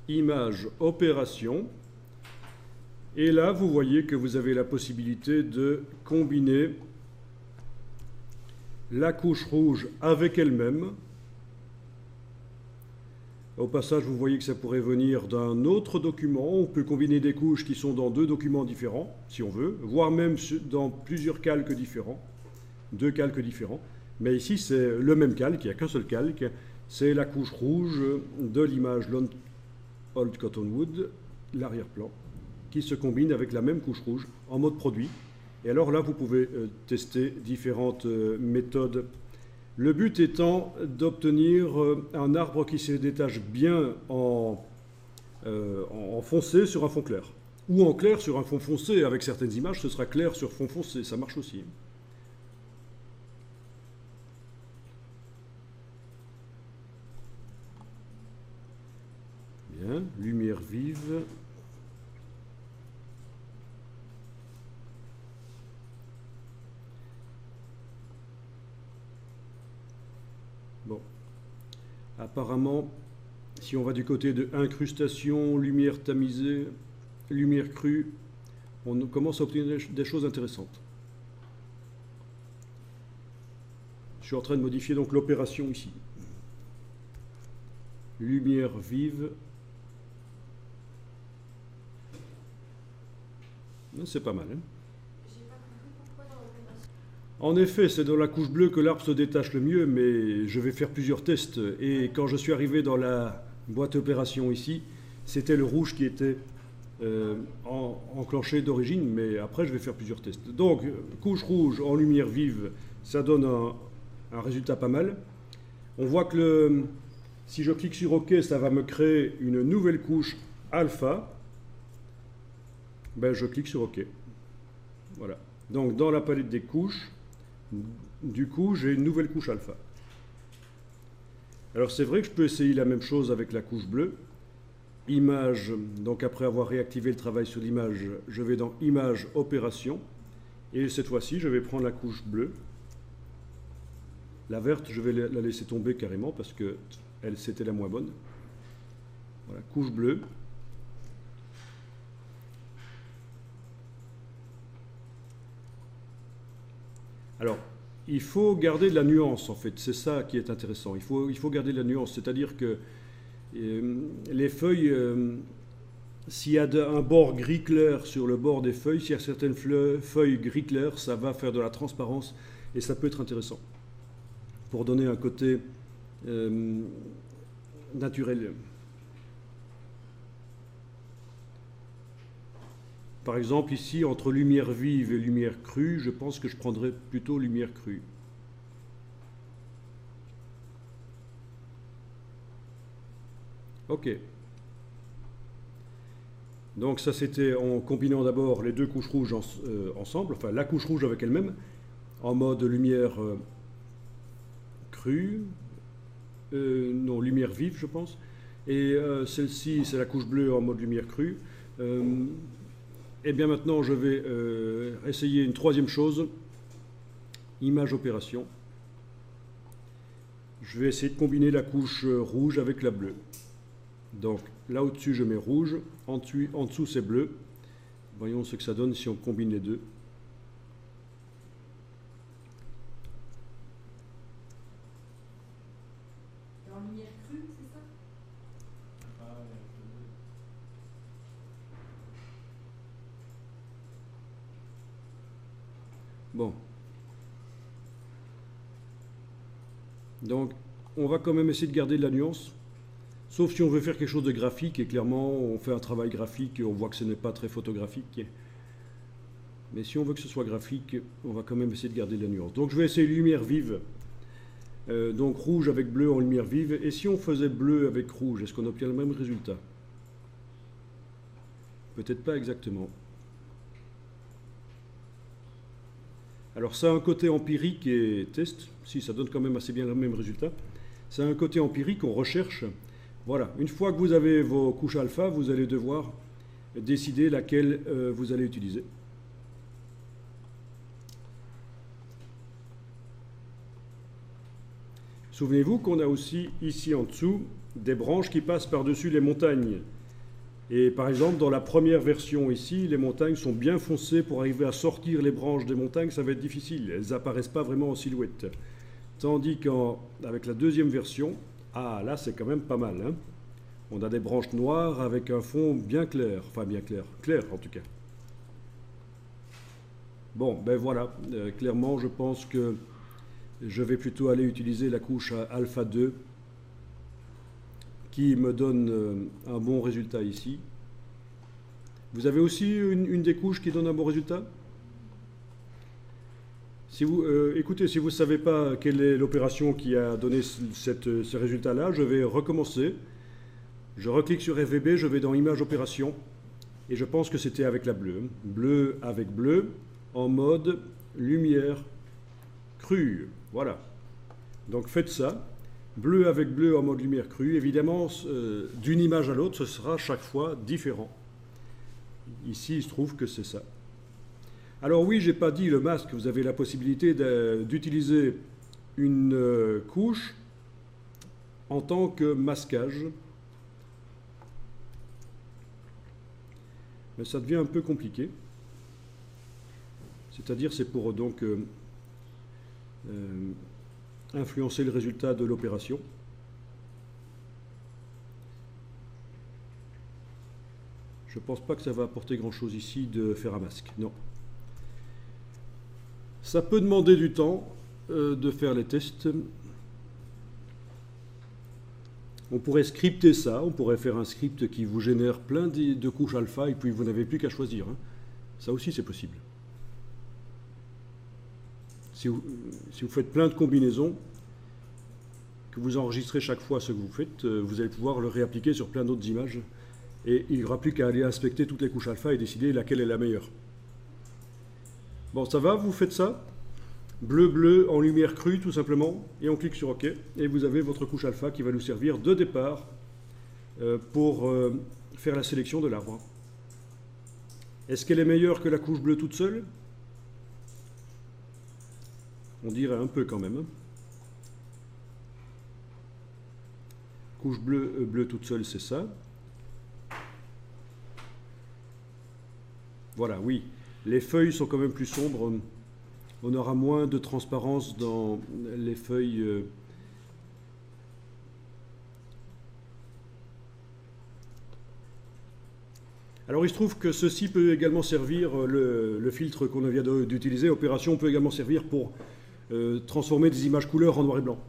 image, opération. Et là, vous voyez que vous avez la possibilité de combiner la couche rouge avec elle-même. Au passage, vous voyez que ça pourrait venir d'un autre document. On peut combiner des couches qui sont dans deux documents différents, si on veut, voire même dans plusieurs calques différents, deux calques différents. Mais ici, c'est le même calque, il n'y a qu'un seul calque. C'est la couche rouge de l'image Lone Old Cottonwood, l'arrière-plan, qui se combine avec la même couche rouge en mode produit. Et alors là, vous pouvez tester différentes méthodes. Le but étant d'obtenir un arbre qui se détache bien en foncé sur un fond clair. Ou en clair sur un fond foncé. Avec certaines images, ce sera clair sur fond foncé. Ça marche aussi. Bien, lumière vive. Bon. Apparemment, si on va du côté de incrustation, lumière tamisée, lumière crue, on commence à obtenir des choses intéressantes. Je suis en train de modifier donc l'opération ici. Lumière vive. C'est pas mal, hein? En effet, c'est dans la couche bleue que l'arbre se détache le mieux, mais je vais faire plusieurs tests. Et quand je suis arrivé dans la boîte opération ici, c'était le rouge qui était enclenché d'origine, mais après je vais faire plusieurs tests. Donc, couche rouge en lumière vive, ça donne un résultat pas mal. On voit que si je clique sur OK, ça va me créer une nouvelle couche alpha. Ben, je clique sur OK. Voilà. Donc, dans la palette des couches, du coup, j'ai une nouvelle couche alpha. Alors, c'est vrai que je peux essayer la même chose avec la couche bleue. Image, donc après avoir réactivé le travail sur l'image, je vais dans Image, Opération. Et cette fois-ci, je vais prendre la couche bleue. La verte, je vais la laisser tomber carrément parce que c'était la moins bonne. Voilà, couche bleue. Alors, il faut garder de la nuance, en fait. C'est ça qui est intéressant. Il faut garder de la nuance. C'est-à-dire que les feuilles, s'il y a un bord gris clair sur le bord des feuilles, s'il y a certaines feuilles gris clair, ça va faire de la transparence et ça peut être intéressant pour donner un côté naturel. Par exemple, ici, entre lumière vive et lumière crue, je pense que je prendrais plutôt lumière crue. Ok. Donc ça, c'était en combinant d'abord les deux couches rouges ensemble, enfin la couche rouge avec elle-même, en mode lumière crue, non, lumière vive, je pense. Et celle-ci, c'est la couche bleue en mode lumière crue. Et bien maintenant, je vais essayer une troisième chose, image opération. Je vais essayer de combiner la couche rouge avec la bleue. Donc là au-dessus, je mets rouge, en dessous c'est bleu. Voyons ce que ça donne si on combine les deux. En lumière crue, c'est ça? Bon. Donc, on va quand même essayer de garder de la nuance. Sauf si on veut faire quelque chose de graphique, et clairement, on fait un travail graphique, et on voit que ce n'est pas très photographique. Mais si on veut que ce soit graphique, on va quand même essayer de garder de la nuance. Donc, je vais essayer lumière vive. Donc, rouge avec bleu en lumière vive. Et si on faisait bleu avec rouge, est-ce qu'on obtient le même résultat? Peut-être pas exactement. Alors ça a un côté empirique et test, si ça donne quand même assez bien le même résultat. Ça a un côté empirique, on recherche. Voilà, une fois que vous avez vos couches alpha, vous allez devoir décider laquelle vous allez utiliser. Souvenez-vous qu'on a aussi ici en dessous des branches qui passent par-dessus les montagnes. Et par exemple, dans la première version ici, les montagnes sont bien foncées. Pour arriver à sortir les branches des montagnes, ça va être difficile. Elles n'apparaissent pas vraiment en silhouette. Tandis qu'avec la deuxième version, ah là c'est quand même pas mal, hein. On a des branches noires avec un fond bien clair, enfin bien clair, clair en tout cas. Bon, ben voilà, clairement je pense que je vais plutôt aller utiliser la couche alpha 2 qui me donne un bon résultat ici. Vous avez aussi une des couches qui donne un bon résultat? Si vous, écoutez, si vous ne savez pas quelle est l'opération qui a donné ce résultat-là, je vais recommencer. Je reclique sur FVB, je vais dans Image Opération, et je pense que c'était avec la bleue. Bleu avec bleu, en mode lumière crue. Voilà. Donc faites ça. Bleu avec bleu en mode lumière crue. Évidemment, d'une image à l'autre, ce sera chaque fois différent. Ici, il se trouve que c'est ça. Alors oui, j'ai pas dit le masque, vous avez la possibilité d'utiliser une couche en tant que masquage. Mais ça devient un peu compliqué. C'est-à-dire, c'est pour donc influencer le résultat de l'opération. Je ne pense pas que ça va apporter grand-chose ici de faire un masque, non. Ça peut demander du temps de faire les tests. On pourrait scripter ça, on pourrait faire un script qui vous génère plein de couches alpha et puis vous n'avez plus qu'à choisir, hein. Ça aussi c'est possible. Si vous faites plein de combinaisons, que vous enregistrez chaque fois ce que vous faites, vous allez pouvoir le réappliquer sur plein d'autres images et il n'y aura plus qu'à aller inspecter toutes les couches alpha et décider laquelle est la meilleure. Bon, ça va, vous faites ça? Bleu-bleu en lumière crue tout simplement, et on clique sur OK, et vous avez votre couche alpha qui va nous servir de départ pour faire la sélection de l'arbre. Est-ce qu'elle est meilleure que la couche bleue toute seule? On dirait un peu quand même. Couche bleue toute seule, c'est ça. Voilà, oui. Les feuilles sont quand même plus sombres. On aura moins de transparence dans les feuilles. Alors il se trouve que ceci peut également servir, le filtre qu'on vient d'utiliser, Opération, peut également servir pour transformer des images couleurs en noir et blanc.